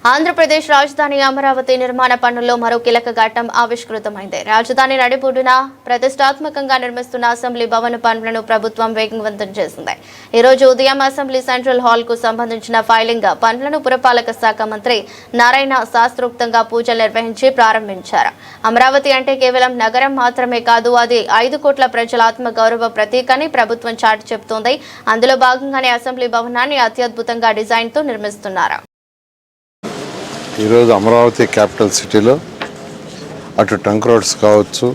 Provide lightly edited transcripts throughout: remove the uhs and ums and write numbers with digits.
ఆంధ్రప్రదేశ్ రాజధాని అమరావతి నిర్మాణ పనుల్లో మరో కీలక ఘట్టం ఆవిష్కృతమైంది. రాజధాని నడిబొడ్డున ప్రతిష్టాత్మకంగా నిర్మిస్తున్న అసెంబ్లీ భవన పనులను ప్రభుత్వం వేగవంతం చేసింది. ఈ రోజు ఉదయం అసెంబ్లీ సెంట్రల్ హాల్ కు సంబంధించిన ఫైలింగ్ పనులను పురపాలక శాఖ మంత్రి నారాయణ శాస్త్రోక్తంగా పూజలు నిర్వహించి ప్రారంభించారు. అమరావతి అంటే కేవలం నగరం మాత్రమే కాదు, అది 5 కోట్ల ప్రజల ఆత్మ గౌరవ ప్రతీకని ప్రభుత్వం చాటి చెబుతోంది. అందులో భాగంగానే అసెంబ్లీ భవనాన్ని అత్యద్భుతంగా డిజైన్ తో నిర్మిస్తున్నారు. ఈరోజు అమరావతి క్యాపిటల్ సిటీలో అటు ట్రంక్ రోడ్స్ కావచ్చు,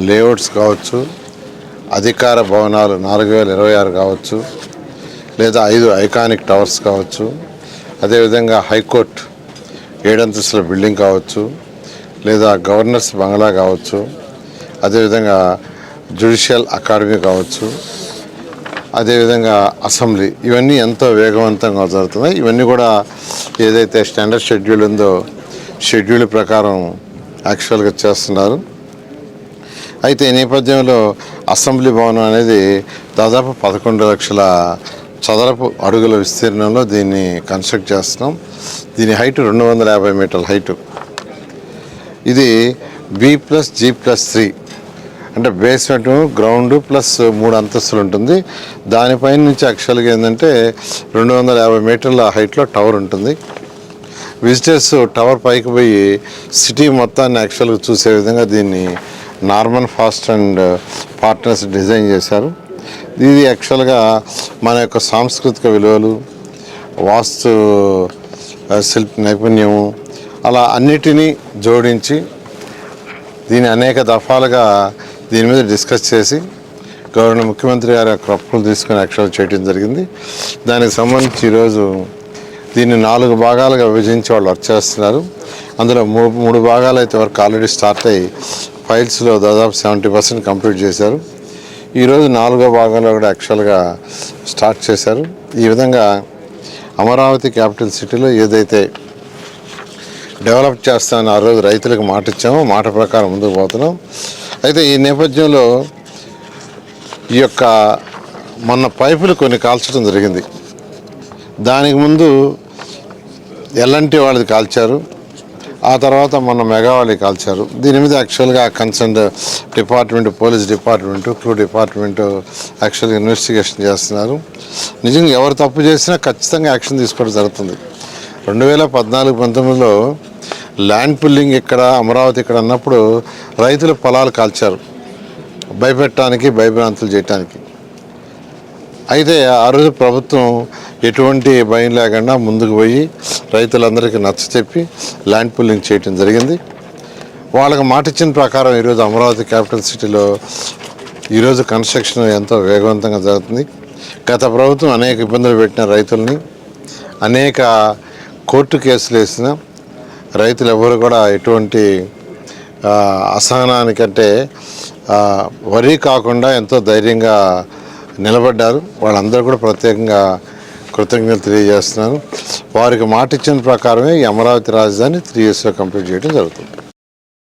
లేఅవుట్స్ కావచ్చు, అధికార భవనాలు 4026 కావచ్చు, లేదా 5 ఐకానిక్ టవర్స్ కావచ్చు, అదేవిధంగా హైకోర్టు 7 అంతస్తుల బిల్డింగ్ కావచ్చు, లేదా గవర్నర్స్ బంగ్లా కావచ్చు, అదేవిధంగా జ్యుడిషియల్ అకాడమీ కావచ్చు, అదేవిధంగా అసెంబ్లీ, ఇవన్నీ ఎంతో వేగవంతంగా జరుగుతున్నాయి. ఇవన్నీ కూడా ఏదైతే స్టాండర్డ్ షెడ్యూల్ ఉందో షెడ్యూల్ ప్రకారం యాక్చువల్గా చేస్తున్నారు. అయితే ఈ నేపథ్యంలో అసెంబ్లీ భవనం అనేది దాదాపు 11 లక్షల చదరపు అడుగుల విస్తీర్ణంలో దీన్ని కన్స్ట్రక్ట్ చేస్తున్నాం. దీని హైట్ 250 మీటర్ల హైటు. ఇది B+G+3 అంటే బేస్మెంట్, గ్రౌండ్ ప్లస్ 3 అంతస్తులు ఉంటుంది. దానిపైన నుంచి యాక్చువల్గా ఏంటంటే 250 మీటర్ల హైట్లో టవర్ ఉంటుంది. విజిటర్స్ టవర్ పైకి పోయి సిటీ మొత్తాన్ని యాక్చువల్గా చూసే విధంగా దీన్ని Norman fast and partners design చేశారు. ఇది యాక్చువల్గా మన యొక్క సాంస్కృతిక విలువలు, వాస్తు శిల్ప నైపుణ్యము అలా అన్నిటినీ జోడించి దీన్ని అనేక దఫాలుగా దీని మీద డిస్కస్ చేసి గవర్నర్ ముఖ్యమంత్రి గారి యొక్క అప్రూవల్ తీసుకుని యాక్చువల్ చేయడం జరిగింది. దానికి సంబంధించి ఈరోజు దీన్ని 4 భాగాలుగా విభజించి వాళ్ళు వర్క్ చేస్తున్నారు. అందులో 3 భాగాలు అయితే వర్క్ ఆల్రెడీ స్టార్ట్ అయ్యి ఫైల్స్లో దాదాపు 70% కంప్లీట్ చేశారు. ఈరోజు 4వ భాగంలో కూడా యాక్చువల్గా స్టార్ట్ చేశారు. ఈ విధంగా అమరావతి క్యాపిటల్ సిటీలో ఏదైతే డెవలప్ చేస్తామని ఆ రోజు రైతులకు మాట ఇచ్చామో మాట ప్రకారం ముందుకు పోతున్నాం. అయితే ఈ నేపథ్యంలో ఈ యొక్క మొన్న పైపులు కొన్ని కాల్చడం జరిగింది. దానికి ముందు ఎల్ఎన్టీ వాళ్ళది కాల్చారు, ఆ తర్వాత మొన్న మెగా వాళ్ళది కాల్చారు. దీని మీద యాక్చువల్గా concern department, police department, crew department యాక్చువల్గా ఇన్వెస్టిగేషన్ చేస్తున్నారు. నిజంగా ఎవరు తప్పు చేసినా ఖచ్చితంగా యాక్షన్ తీసుకోవడం జరుగుతుంది. 2014-19లో ల్యాండ్ పుల్లింగ్ ఇక్కడ అమరావతి ఇక్కడ అన్నప్పుడు రైతులు పొలాలు కాల్చారు, భయపెట్టడానికి, భయభ్రాంతులు చేయటానికి. అయితే ఆ రోజు ప్రభుత్వం ఎటువంటి భయం లేకుండా ముందుకు పోయి రైతులందరికీ నచ్చచెప్పి ల్యాండ్ పుల్లింగ్ చేయటం జరిగింది. వాళ్ళకి మాట ఇచ్చిన ప్రకారం ఈరోజు అమరావతి క్యాపిటల్ సిటీలో ఈరోజు కన్స్ట్రక్షన్ ఎంతో వేగవంతంగా జరుగుతుంది. గత ప్రభుత్వం అనేక ఇబ్బందులు పెట్టిన రైతుల్ని, అనేక కోర్టు కేసులు వేసిన రైతులు ఎవరు కూడా ఎటువంటి అసహనానికంటే వరి కాకుండా ఎంతో ధైర్యంగా నిలబడ్డారు. వాళ్ళందరూ కూడా ప్రత్యేకంగా కృతజ్ఞతలు తెలియజేస్తున్నాను. వారికి మాట ఇచ్చిన ప్రకారమే ఈ అమరావతి రాజధాని 3 yearsలో కంప్లీట్ చేయడం జరుగుతుంది.